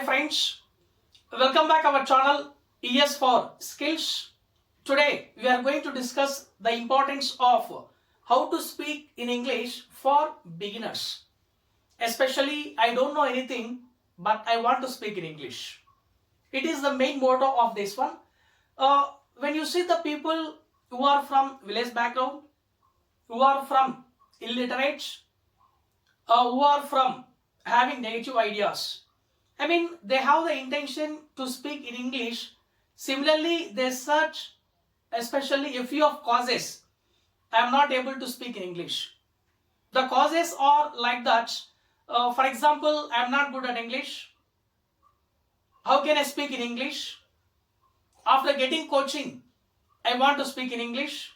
friends, welcome back our channel ES for Skills. Today we are going to discuss the importance of how to speak in English for beginners. Especially I don't know anything but I want to speak in English. It is the main motto of this one. When you see the people who are from village background, who are from illiterate, who are from having negative ideas, they have the intention to speak in English. Similarly, they search, especially a few of causes. I am not able to speak in English. The causes are like that. For example, I am not good at English. How can I speak in English? After getting coaching, I want to speak in English.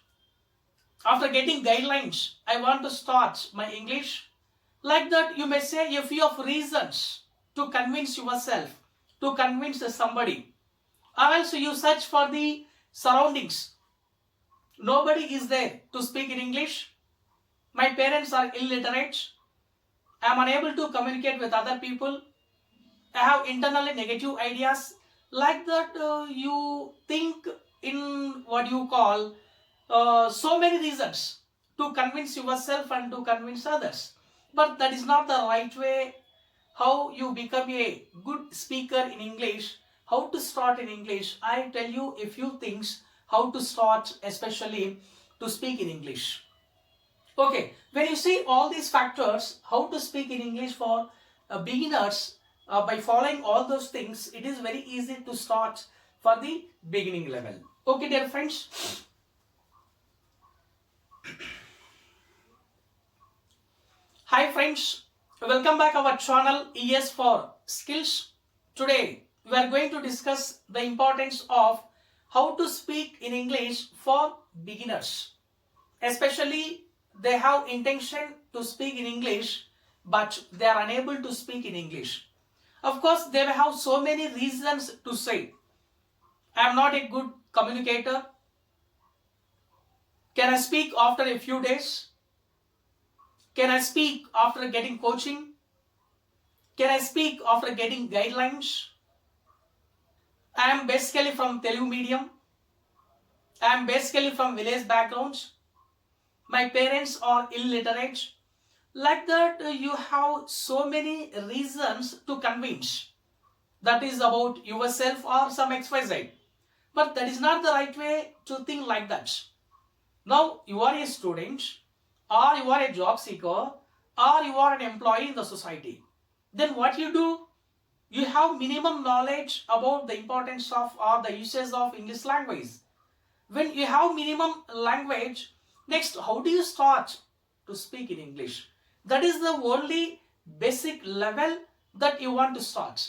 After getting guidelines, I want to start my English. Like that, you may say a few of reasons to convince yourself, to convince somebody. Or else you search for the surroundings. Nobody is there to speak in English. My parents are illiterate. I am unable to communicate with other people. I have internally negative ideas. Like that, you think in what you call so many reasons to convince yourself and to convince others. But that is not the right way how you become a good speaker in English, how to start in English. I tell you a few things how to start, especially to speak in English. Okay, when you see all these factors, how to speak in English for beginners, by following all those things, it is very easy to start for the beginning level. Okay, dear friends. Hi friends, welcome back our channel ES for Skills. Today we are going to discuss the importance of how to speak in English for beginners. Especially they have intention to speak in English but they are unable to speak in English. Of course, they may have so many reasons to say, I am not a good communicator. Can I speak after a few days? Can I speak after getting coaching? Can I speak after getting guidelines? I am basically from Telugu medium. I am basically from village backgrounds. My parents are illiterate. Like that, you have so many reasons to convince. That is about yourself or some XYZ. But that is not the right way to think like that. Now, you are a student, or you are a job seeker, or you are an employee in the society. Then what you do? You have minimum knowledge about the importance of or the uses of English language. When you have minimum language, next, how do you start to speak in English? That is the only basic level that you want to start.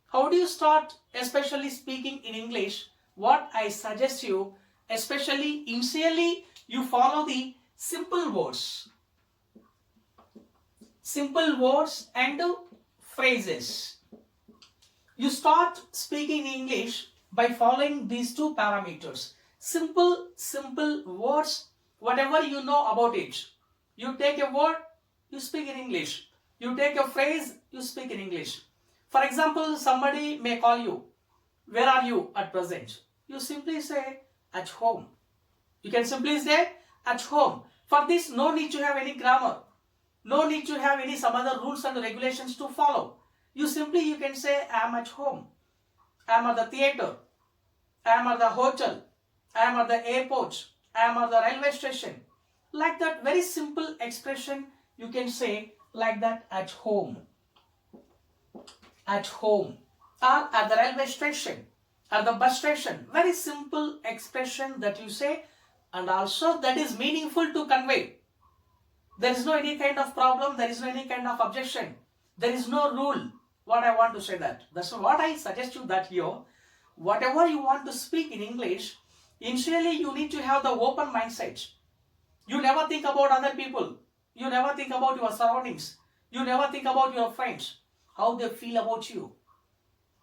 How do you start, especially speaking in English? What I suggest you, especially initially, you follow the simple words. Simple words and phrases. You start speaking English by following these two parameters. Simple words, whatever you know about it. You take a word, you speak in English. You take a phrase, you speak in English. For example, somebody may call you, where are you at present? You simply say, at home. You can simply say, at home. For this, no need to have any grammar. No need to have any some other rules and regulations to follow. You can say, I am at home. I am at the theater. I am at the hotel. I am at the airport. I am at the railway station. Like that, very simple expression, you can say like that, at home. At home. Or at the railway station. At the bus station. Very simple expression that you say, and also that is meaningful to convey. There is no any kind of problem, there is no any kind of objection. There is no rule. What I want to say that. That's what I suggest you that here. Whatever you want to speak in English, initially you need to have the open mindset. You never think about other people. You never think about your surroundings. You never think about your friends. How they feel about you.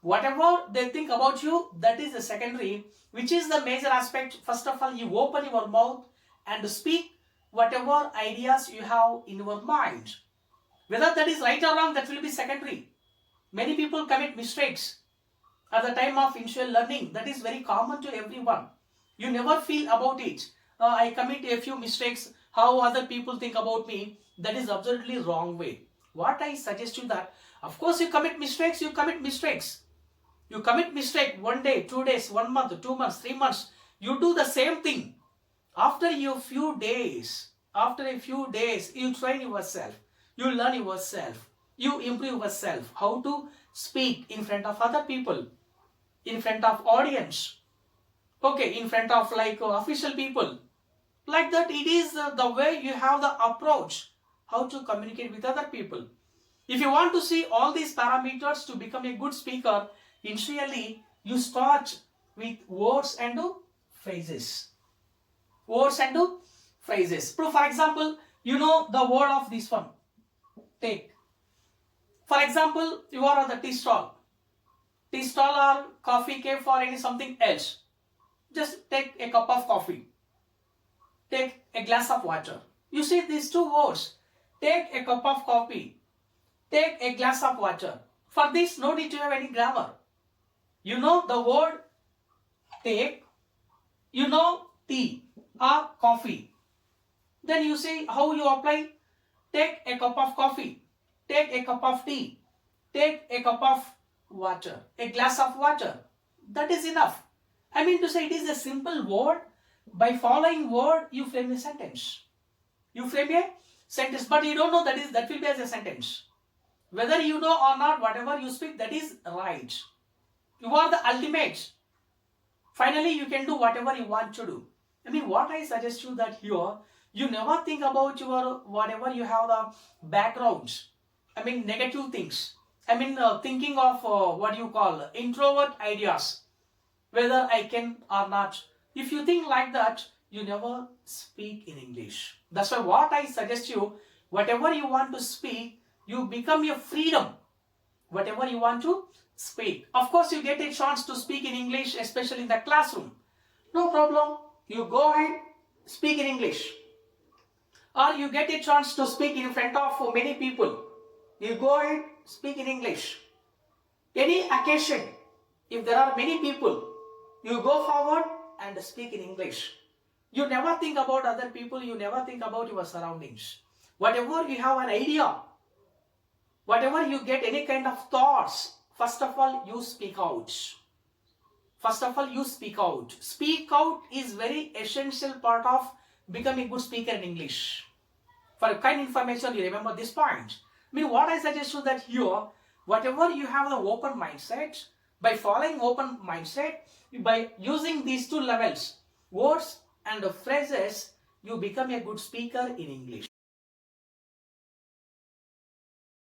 Whatever they think about you, that is the secondary. Which is the major aspect? First of all, you open your mouth and speak whatever ideas you have in your mind. Whether that is right or wrong, that will be secondary. Many people commit mistakes at the time of initial learning. That is very common to everyone. You never feel about it. I commit a few mistakes. How other people think about me? That is absolutely wrong way. What I suggest you that, of course, you commit mistakes. You commit mistakes. You commit mistake 1 day, 2 days, 1 month, 2 months, 3 months. You do the same thing. After a few days, you train yourself. You learn yourself. You improve yourself. How to speak in front of other people, in front of audience, okay, in front of official people. Like that, it is the way you have the approach how to communicate with other people. If you want to see all these parameters to become a good speaker, initially you start with words and phrases. Words and phrases. For example, you know the word of this one, take. For example, you are on the tea stall or coffee cafe or any something else. Just take a cup of coffee. Take a glass of water. You see these two words. Take a cup of coffee. Take a glass of water. For this, no need to have any grammar. You know the word take. You know tea or coffee. Then you see how you apply. Take a cup of coffee. Take a cup of tea. Take a cup of water. A glass of water. That is enough. I mean to say, it is a simple word. By following word, you frame a sentence. You frame a sentence, but you don't know that will be as a sentence. Whether you know or not, whatever you speak, that is right. You are the ultimate. Finally, you can do whatever you want to do. I mean, what I suggest you that here, you never think about your whatever you have the backgrounds. I mean, negative things. I mean, thinking of what you call introvert ideas. Whether I can or not. If you think like that, you never speak in English. That's why what I suggest you, whatever you want to speak, you become your freedom. Whatever you want to speak. Of course, you get a chance to speak in English, especially in the classroom. No problem. You go ahead, speak in English. Or you get a chance to speak in front of many people. You go ahead, speak in English. Any occasion, if there are many people, you go forward and speak in English. You never think about other people. You never think about your surroundings. Whatever you have an idea, whatever you get any kind of thoughts, first of all, you speak out. First of all, you speak out. Speak out is very essential part of becoming a good speaker in English. For kind information, you remember this point. I mean, what I suggest you that here, whatever you have the open mindset, by following open mindset, by using these two levels, words and phrases, you become a good speaker in English.